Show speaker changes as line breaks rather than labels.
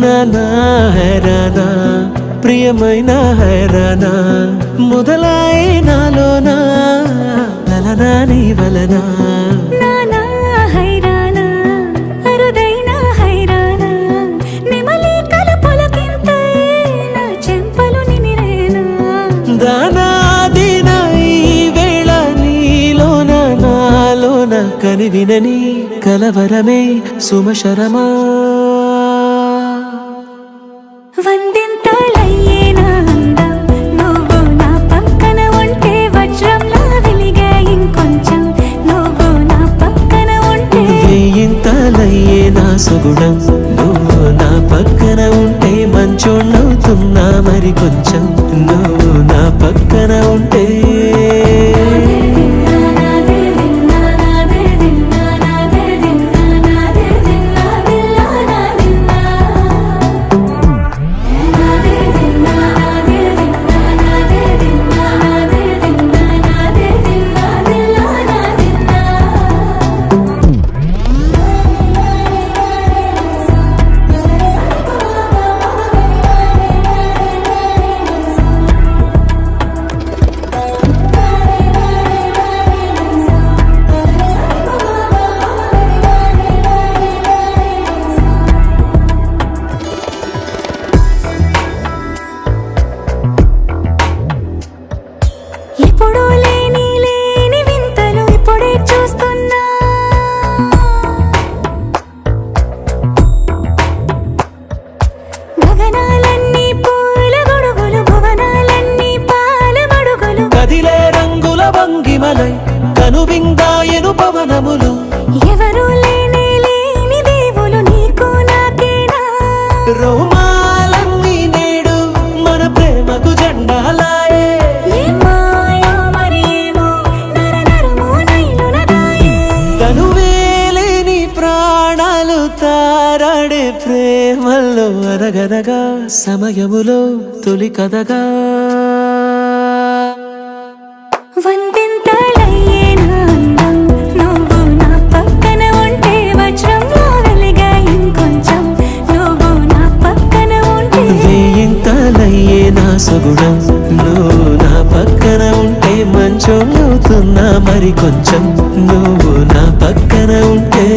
నానా హైరానా ప్రియమైన హైరానా మొదలాయి నాలోనా లలనా నీ వలనా
నానా హైరానా అరుదైన హైరానా నెమలి కలపలకింతై నా చెంపలు నిమిరేనా
దానాదిన ఈ వేళ నీలోన నాలోన కనివినని కలవరమే సుమశరమా
వందింతలయ్యేనా అందం నువ్వు నా పక్కన ఉంటే వజ్రంలా వెలిగే ఇంకొంచెం నువ్వు నా పక్కన ఉంటే
వేయింతలయ్యే నా సుగుణం నువ్వు నా పక్కన ఉంటే మంచోళ్ళవుతున్నా మరి కొంచెం నువ్వు నా పక్కన ఉంటే
ఎప్పుడూ లేని వింతలు ఇప్పుడే చూస్తున్నా గగనాలన్నీ పూల గొడుగులు భువనాలన్నీ పాల మడుగులు
కదిలే రంగుల భంగిమలై కనువిందాయను పవనములు
ఎవరూ లేని దేవులు నీకు నాకేనా
రోమాలన్నీ నేడు మన ప్రేమకు జెండాలాయే
ఏమాయో మరేమో నరనరమో నైలునదాయే
తనువేలేని ప్రాణాలు తారాడే ప్రేమల్లో అనగనగా సమయములో తొలి కథగా
వందింతలయ్యేనా అందం నువ్వు నా పక్కన ఉంటే వజ్రంలా వెలిగే ఇంకొంచెం నువ్వు నా పక్కన ఉంటే
వేయింతలయ్యే నా సుగుణం నువ్వు నా పక్కన ఉంటే మంచోళ్ళవుతున్నా మరి కొంచెం నువ్వు నా పక్కన ఉంటే